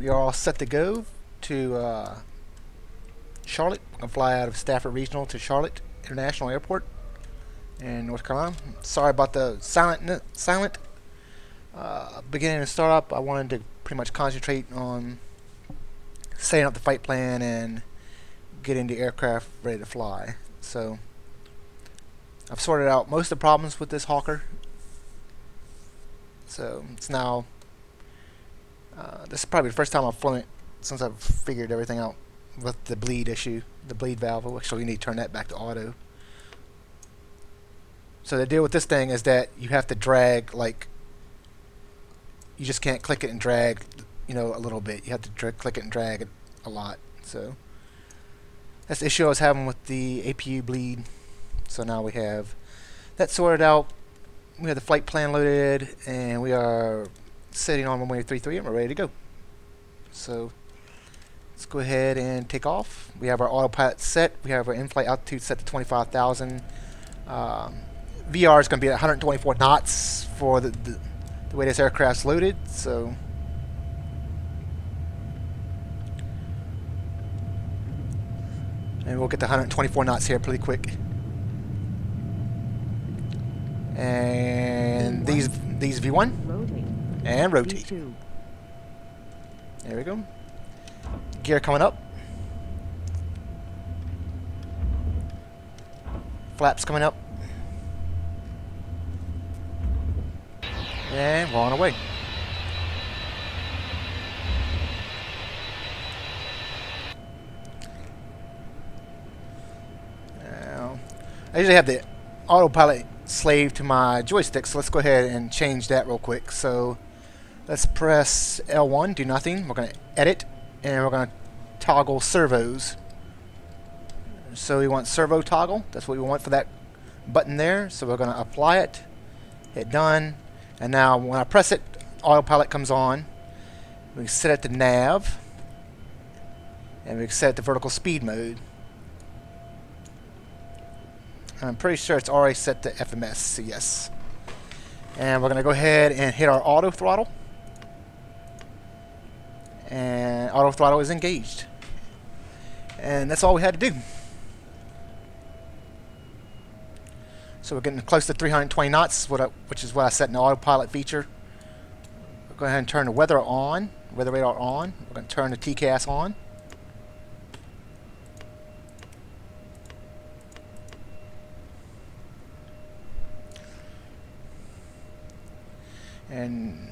we are all set to go to Charlotte. I'm going to fly out of Stafford Regional to Charlotte International Airport in North Carolina. Sorry about the silent beginning and startup. I wanted to pretty much concentrate on setting up the flight plan and getting the aircraft ready to fly. So I've sorted out most of the problems with this Hawker. So it's now this is probably the first time I've flown it since I've figured everything out with the bleed issue, the bleed valve. Actually, you need to turn that back to auto. So the deal with this thing is that you have to drag, like, you just can't click it and drag, you know, a little bit. You have to click it and drag it a lot. So that's the issue I was having with the APU bleed. So now we have that sorted out. We have the flight plan loaded, and we are sitting on runway 33, and we're ready to go. So let's go ahead and take off. We have our autopilot set. We have our in-flight altitude set to 25,000. VR is going to be at 124 knots for the way this aircraft's loaded. So and we'll get to 124 knots here pretty quick. And these V1 and rotate. There we go. Gear coming up. Flaps coming up. And we're on our way. Now, I usually have the autopilot slave to my joystick, so let's go ahead and change that real quick. So let's press L1, do nothing. We're going to edit, and we're going to toggle servos. So we want servo toggle. That's what we want for that button there. So we're going to apply it, hit done, and now when I press it, autopilot comes on. We set it to nav, and we set it to vertical speed mode. I'm pretty sure it's already set to FMS, so yes. And we're going to go ahead and hit our auto throttle. And auto throttle is engaged. And that's all we had to do. So we're getting close to 320 knots, which is what I set in the autopilot feature. We'll go ahead and turn the weather on, weather radar on. We're going to turn the TCAS on. And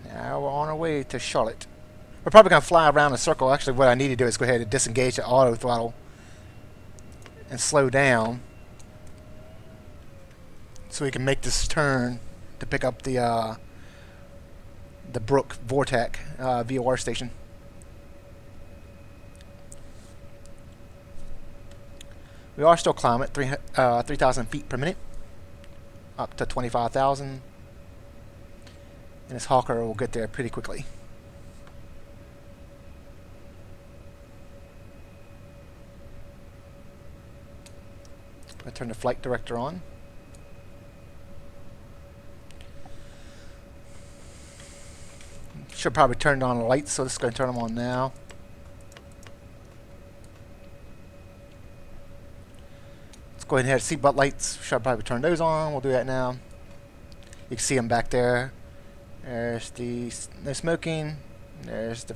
now we're on our way to Charlotte. We're probably going to fly around a circle. Actually, what I need to do is go ahead and disengage the auto throttle and slow down so we can make this turn to pick up the Brook Vortac VOR station. We are still climbing at 3,000 feet per minute, up to 25,000. And this Hawker will get there pretty quickly. I turn the flight director on. Should probably turn on the lights, so just going to turn them on now. Let's go ahead and hit seatbelt lights. Should probably turn those on. We'll do that now. You can see them back there. There's the no smoking. There's the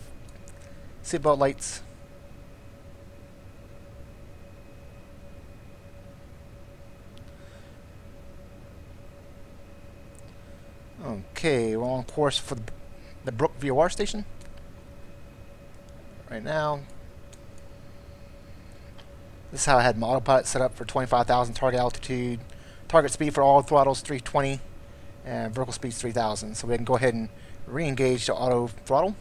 seatbelt lights. Okay, we're on course for the Brook VOR station. Right now, this is how I had my autopilot set up for 25,000 target altitude. Target speed for all throttles 320. And vertical speed's 3,000, so we can go ahead and re-engage the auto throttle.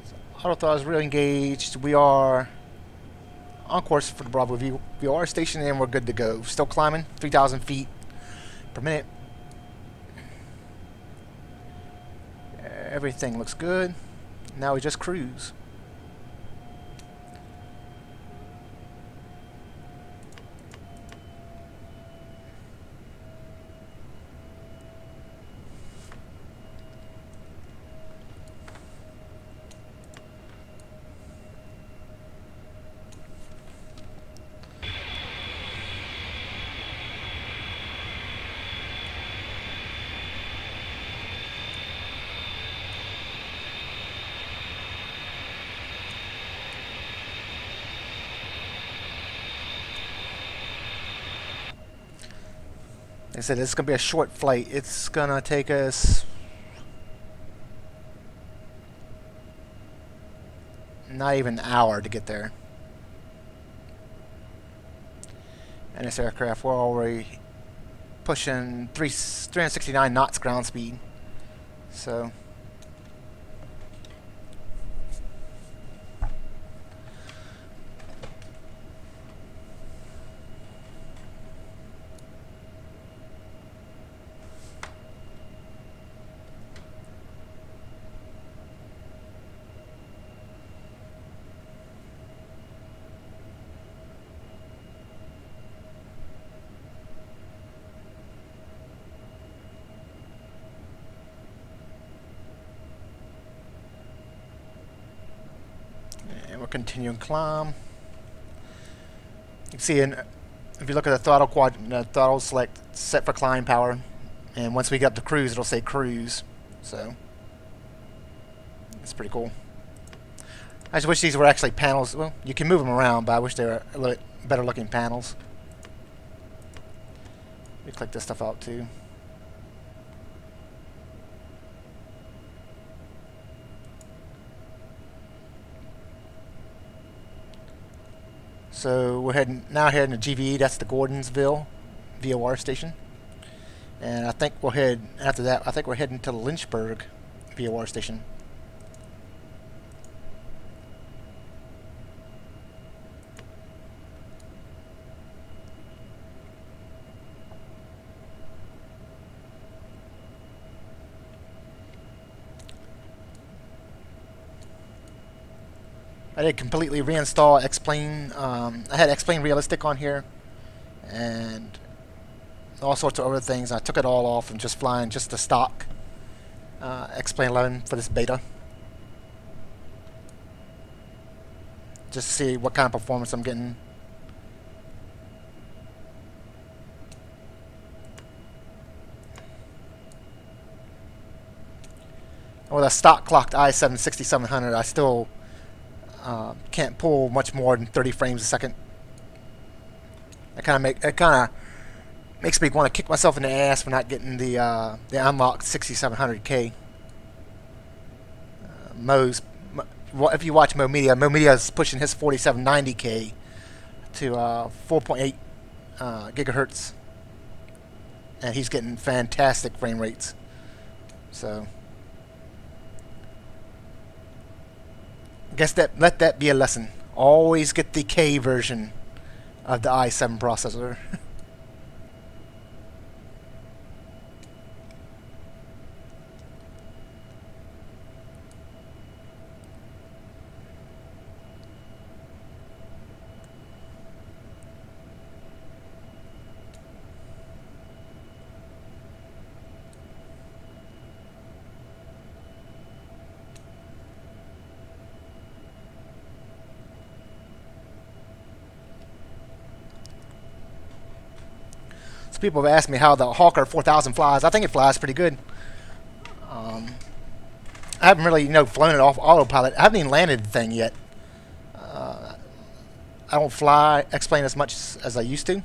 So auto throttle is re-engaged. We are on course for the Bravo VOR station, and we're good to go. Still climbing, 3,000 feet per minute. Everything looks good. Now we just cruise. Like I said, it's going to be a short flight. It's going to take us not even an hour to get there. And this aircraft, we're already pushing 369 knots ground speed. So and we're continuing climb. You can see if you look at the throttle throttle select set for climb power, and once we get up to cruise, it'll say cruise. So it's pretty cool. I just wish these were actually panels. Well, you can move them around, but I wish they were a little better looking panels. We click this stuff out too. So we're heading to GVE. That's the Gordonsville VOR station, and I think we'll head after that. I think we're heading to the Lynchburg VOR station. I did completely reinstall X-Plane. I had X-Plane Realistic on here, and all sorts of other things. I took it all off and just flying just the stock X-Plane 11 for this beta, just to see what kind of performance I'm getting. With a stock clocked i7 6700, I still can't pull much more than 30 frames a second. It kind of makes me want to kick myself in the ass for not getting the unlocked 6700K. If you watch Mo Media is pushing his 4790K to 4.8 gigahertz, and he's getting fantastic frame rates. So I guess let that be a lesson. Always get the K version of the i7 processor. So people have asked me how the Hawker 4000 flies. I think it flies pretty good. I haven't really, flown it off autopilot. I haven't even landed the thing yet. I don't fly X-Plane as much as I used to.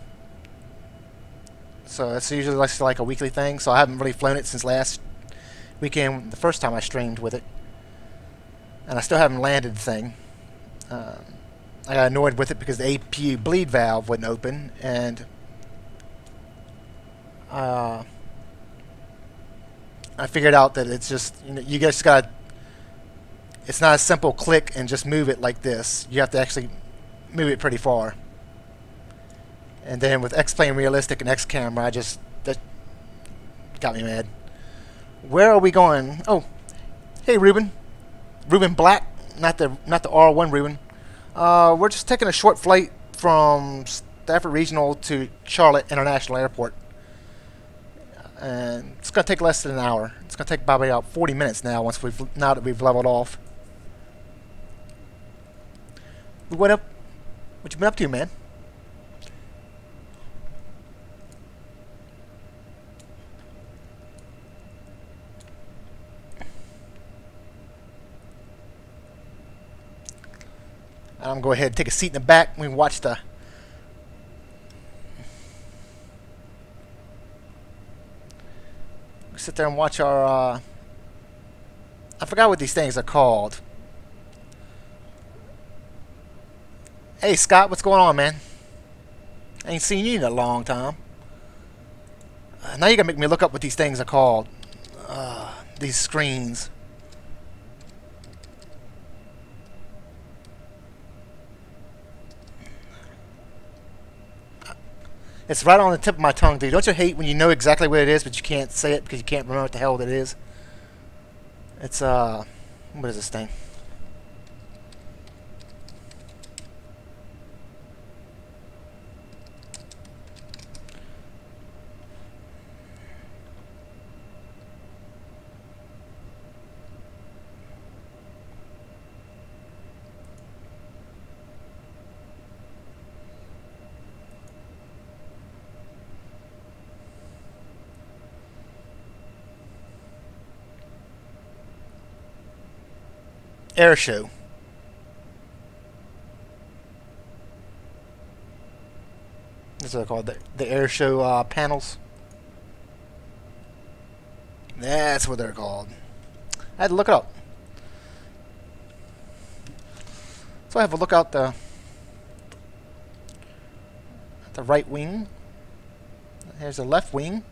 So it's usually like a weekly thing. So I haven't really flown it since last weekend, the first time I streamed with it. And I still haven't landed the thing. I got annoyed with it because the APU bleed valve wouldn't open, and I figured out that it's just, you just gotta, it's not a simple click and just move it like this. You have to actually move it pretty far. And then with X-Plane Realistic and X-Camera, that got me mad. Where are we going? Oh, hey Ruben Black, not the R1 Ruben. We're just taking a short flight from Stafford Regional to Charlotte International Airport. And it's going to take less than an hour. It's going to take probably about 40 minutes now now that we've leveled off. What you been up to, man? I'm going to go ahead and take a seat in the back. We can watch the sit there and watch our. I forgot what these things are called. Hey Scott, what's going on, man? I ain't seen you in a long time. Now you're gonna make me look up what these things are called. These screens. It's right on the tip of my tongue, dude. Don't you hate when you know exactly what it is, but you can't say it because you can't remember what the hell it is? It's, what is this thing? Air show. That's what they're called. The air show panels. That's what they're called. I had to look it up. So I have a look out the right wing. Here's the left wing.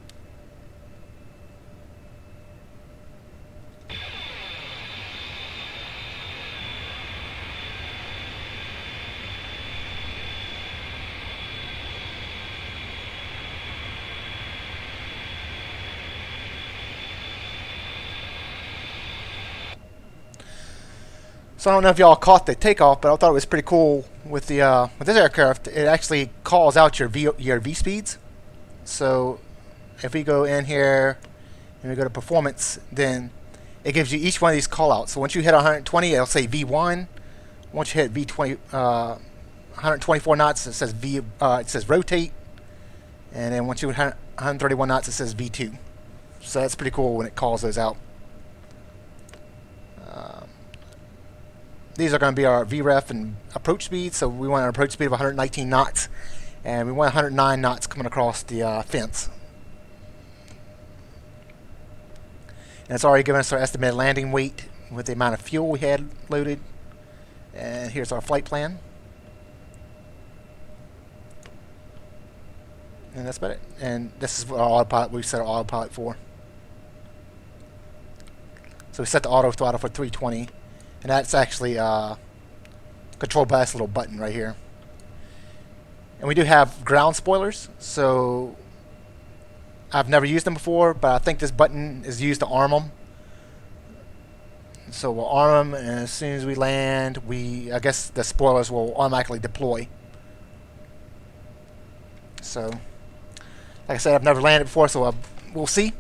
So I don't know if y'all caught the takeoff, but I thought it was pretty cool with the with this aircraft. It actually calls out your V speeds. So if we go in here and we go to performance, then it gives you each one of these call outs. So once you hit 120, it'll say V1. Once you hit V20, 124 knots, it says it says rotate. And then once you hit 131 knots, it says V2. So that's pretty cool when it calls those out. These are going to be our VREF and approach speed. So we want an approach speed of 119 knots. And we want 109 knots coming across the fence. And it's already given us our estimated landing weight with the amount of fuel we had loaded. And here's our flight plan. And that's about it. And this is what our autopilot, we set our autopilot for. So we set the auto throttle for 320. And that's actually controlled by this little button right here. And we do have ground spoilers, so I've never used them before, but I think this button is used to arm them. So we'll arm them, and as soon as we land, I guess the spoilers will automatically deploy. So, like I said, I've never landed before, so we'll see.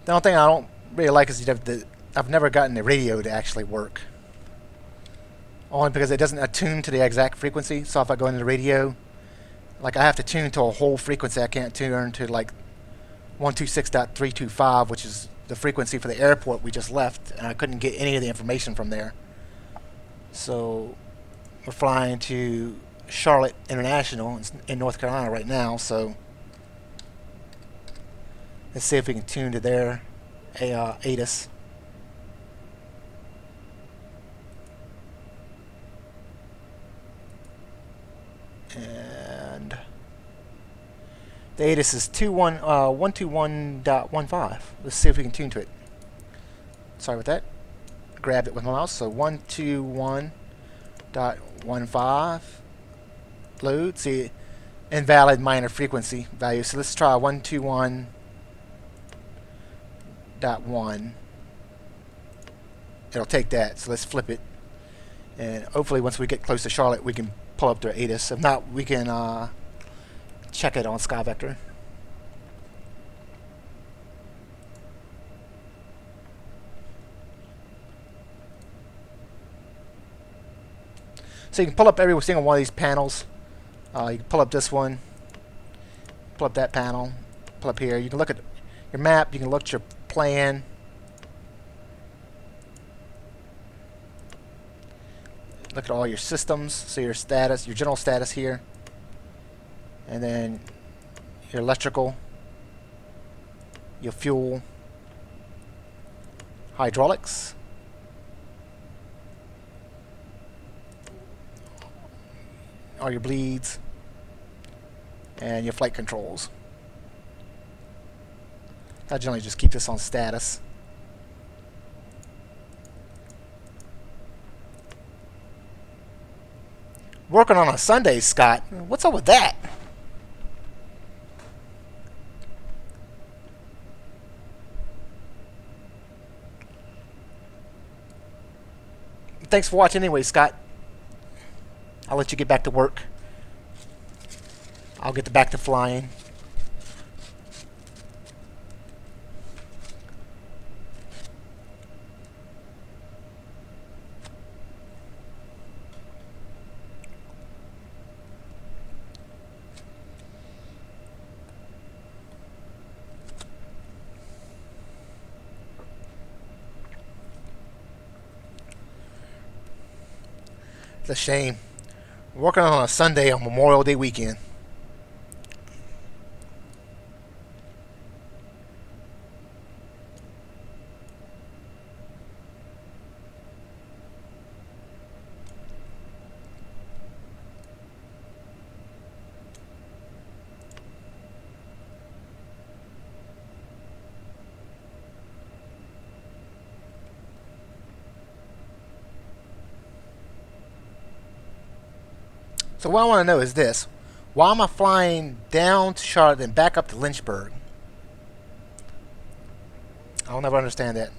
The only thing I don't really like is I've never gotten the radio to actually work. Only because it doesn't attune to the exact frequency. So if I go into the radio, like I have to tune to a whole frequency. I can't tune to like 126.325, which is the frequency for the airport we just left, and I couldn't get any of the information from there. So we're flying to Charlotte International in North Carolina right now, so let's see if we can tune to their ATIS. And the ATIS is 121.15. Let's see if we can tune to it. Sorry about that. Grabbed it with my mouse. So 121.15. Load. See, invalid minor frequency value. So let's try 121.1. It'll take that. So let's flip it. And hopefully once we get close to Charlotte, we can pull up their ATIS. If not, we can check it on SkyVector. So you can pull up every single one of these panels. You can pull up this one, pull up that panel, pull up here. You can look at your map, you can look at your plan, look at all your systems. So your status, your general status here, and then your electrical, your fuel, hydraulics, all your bleeds, and your flight controls. I generally just keep this on status. Working on a Sunday, Scott. What's up with that? Thanks for watching anyway, Scott. I'll let you get back to work. I'll get back to flying. It's a shame. Working on a Sunday on Memorial Day weekend. So what I want to know is this. Why am I flying down to Charlotte and back up to Lynchburg? I'll never understand that.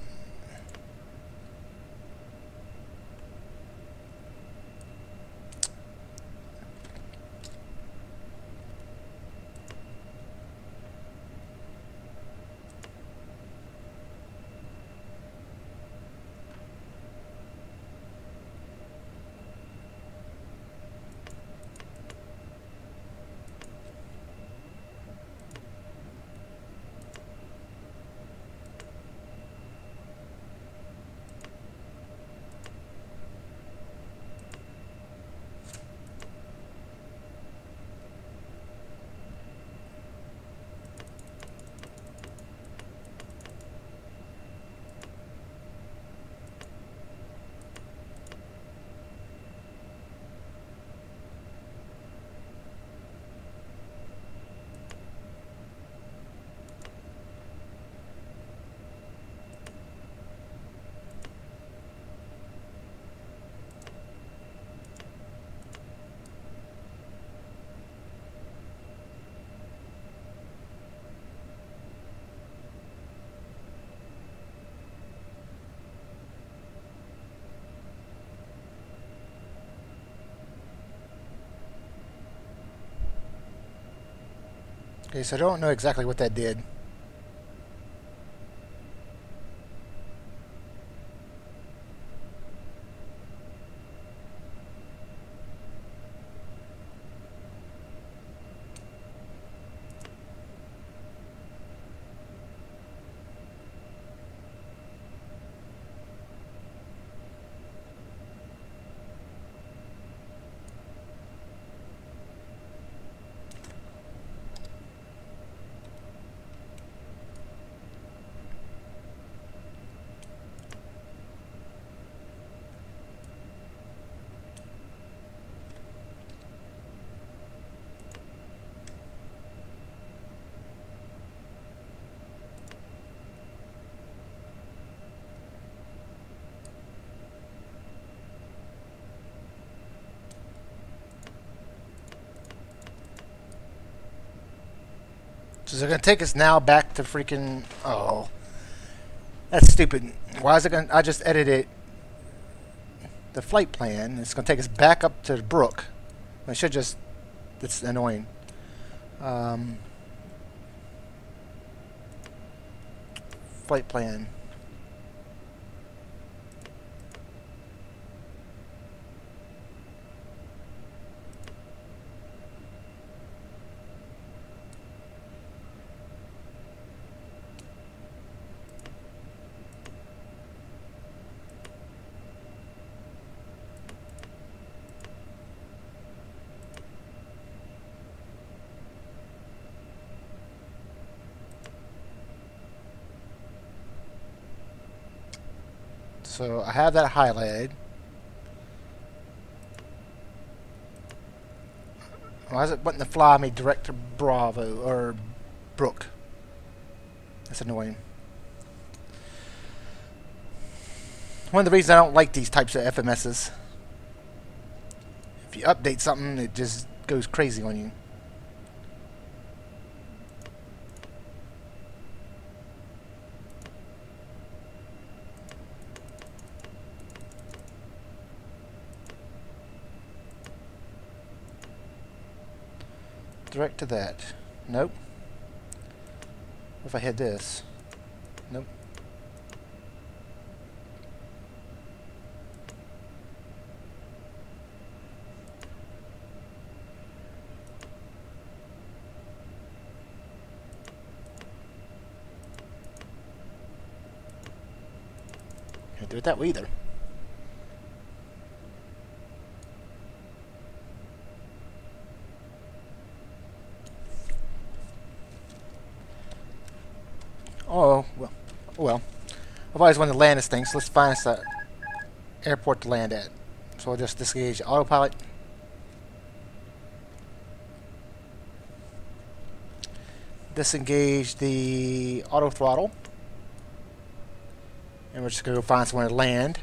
Okay, so I don't know exactly what that did. So they're going to take us now back to freaking... Oh. That's stupid. Why is it going to... I just edited the flight plan. It's going to take us back up to the brook. I should just... It's annoying. Flight plan. So I have that highlighted. Why is it wanting to fly me direct to Bravo or Brook? That's annoying. One of the reasons I don't like these types of FMSs. If you update something, it just goes crazy on you. Direct to that. Nope. What if I hit this? Nope. Can't do it that way either. Oh, well. Oh, well. I've always wanted to land this thing, so let's find us an airport to land at. So I'll just disengage autopilot. Disengage the auto throttle. And we're just going to go find somewhere to land.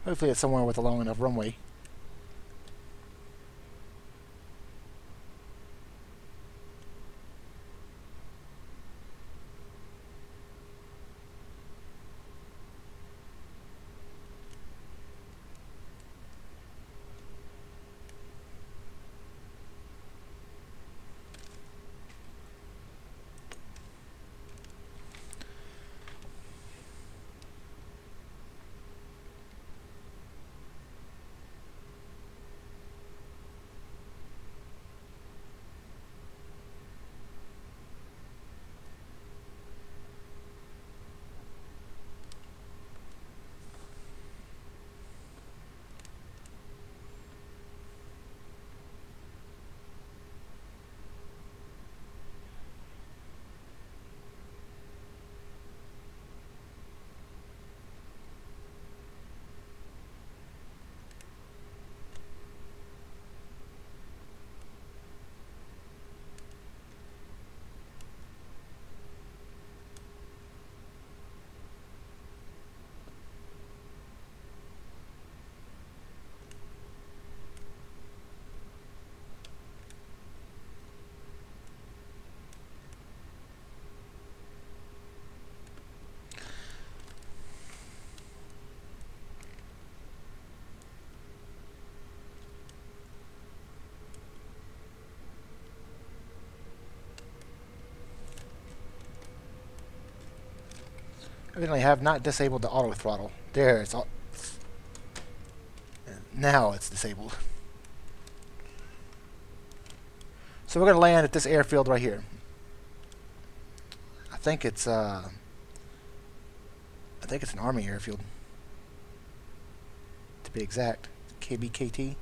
Hopefully it's somewhere with a long enough runway. Evidently have not disabled the auto throttle. There, it's all. Now it's disabled. So we're going to land at this airfield right here. I think it's an Army airfield, to be exact. KBKT.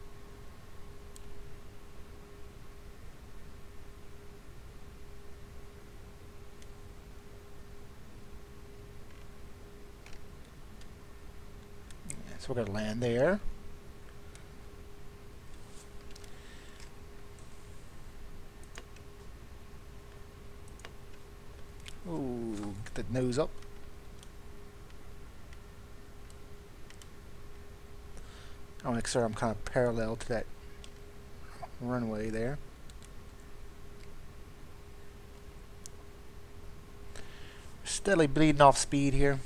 So we're going to land there. Ooh, get the nose up. I want to make sure I'm kind of parallel to that runway there. Steadily bleeding off speed here.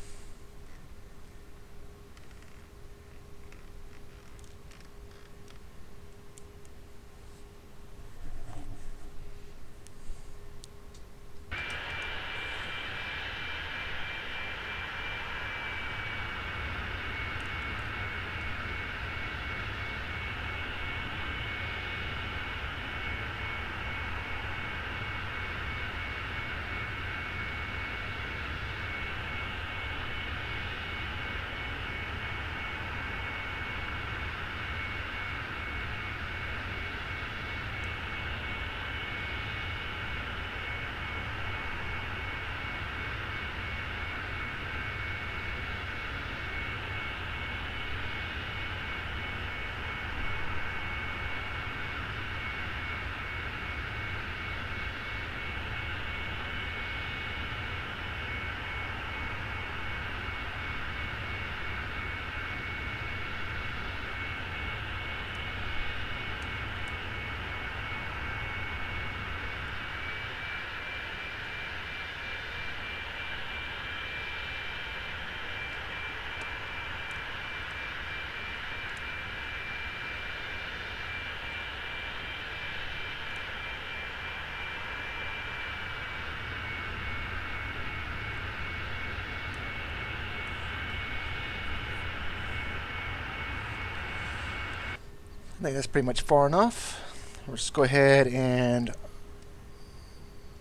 I think that's pretty much far enough. We'll just go ahead and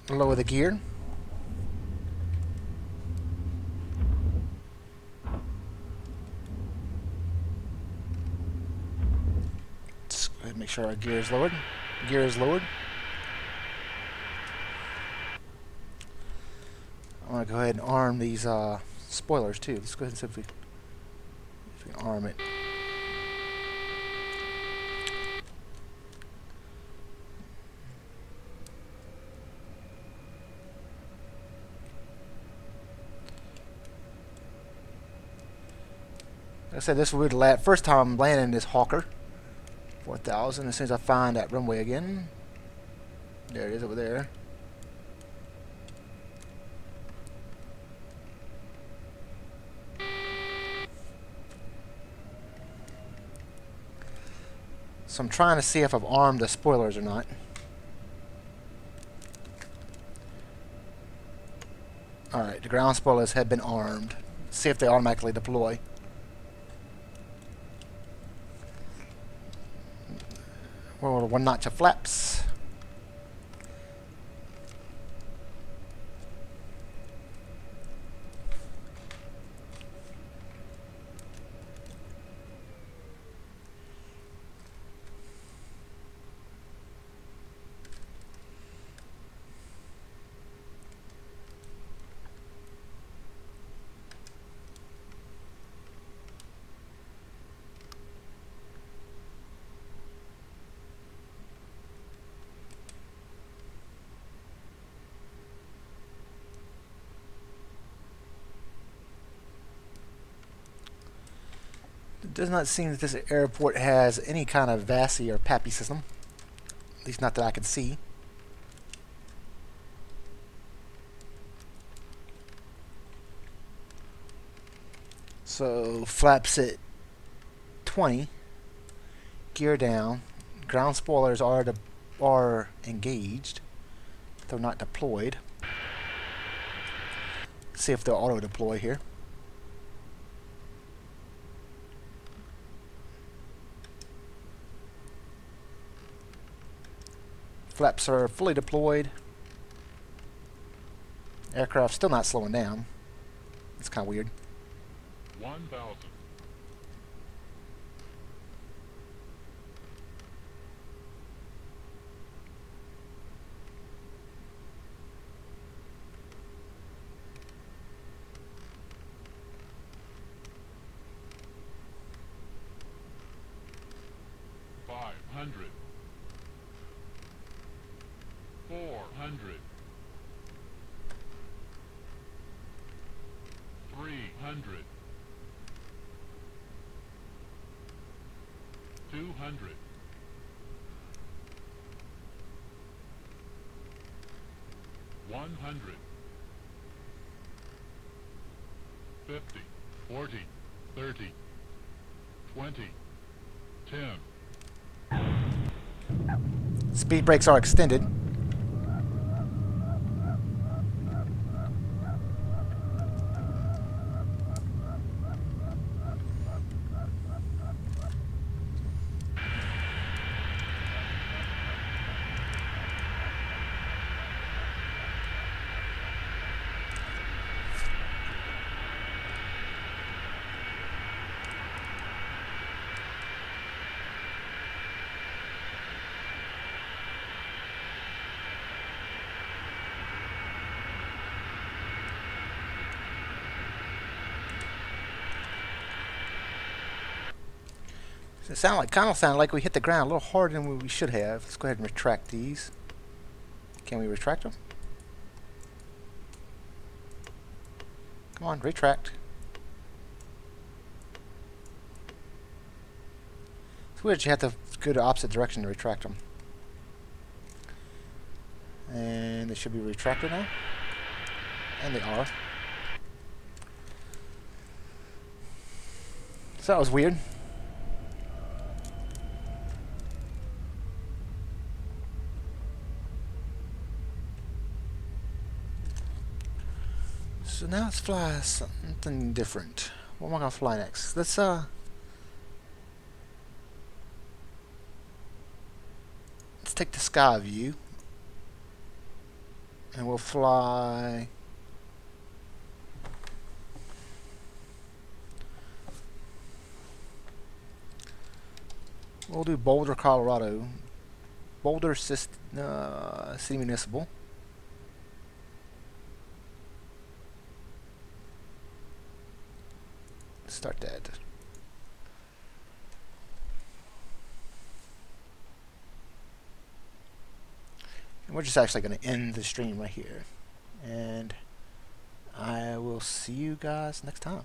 lower the gear. Let's go ahead and make sure our gear is lowered. Gear is lowered. I want to go ahead and arm these spoilers too. Let's go ahead and see if we can arm it. Like I said, this will be the first time I'm landing this Hawker 4000. As soon as I find that runway again. There it is over there. So I'm trying to see if I've armed the spoilers or not. Alright, the ground spoilers have been armed. Let's see if they automatically deploy. Well, one notch of flaps. It does not seem that this airport has any kind of VASI or PAPI system. At least not that I can see. So flaps at 20, gear down, ground spoilers are engaged, though not deployed. Let's see if they'll auto deploy here. Flaps are fully deployed. Aircraft still not slowing down. It's kind of weird. 1,000. 500. 400. 300. 200. 100. 50. 40. 30. 20. 10. Speed brakes are extended. It kind of sounded like we hit the ground a little harder than we should have. Let's go ahead and retract these. Can we retract them? Come on, retract. It's weird you have to go the opposite direction to retract them. And they should be retracted now. And they are. So that was weird. So now let's fly something different. What am I gonna fly next? Let's let's take the sky view, and we'll fly. We'll do Boulder, Colorado. Boulder City Municipal. Start that. And we're just actually going to end the stream right here. And I will see you guys next time.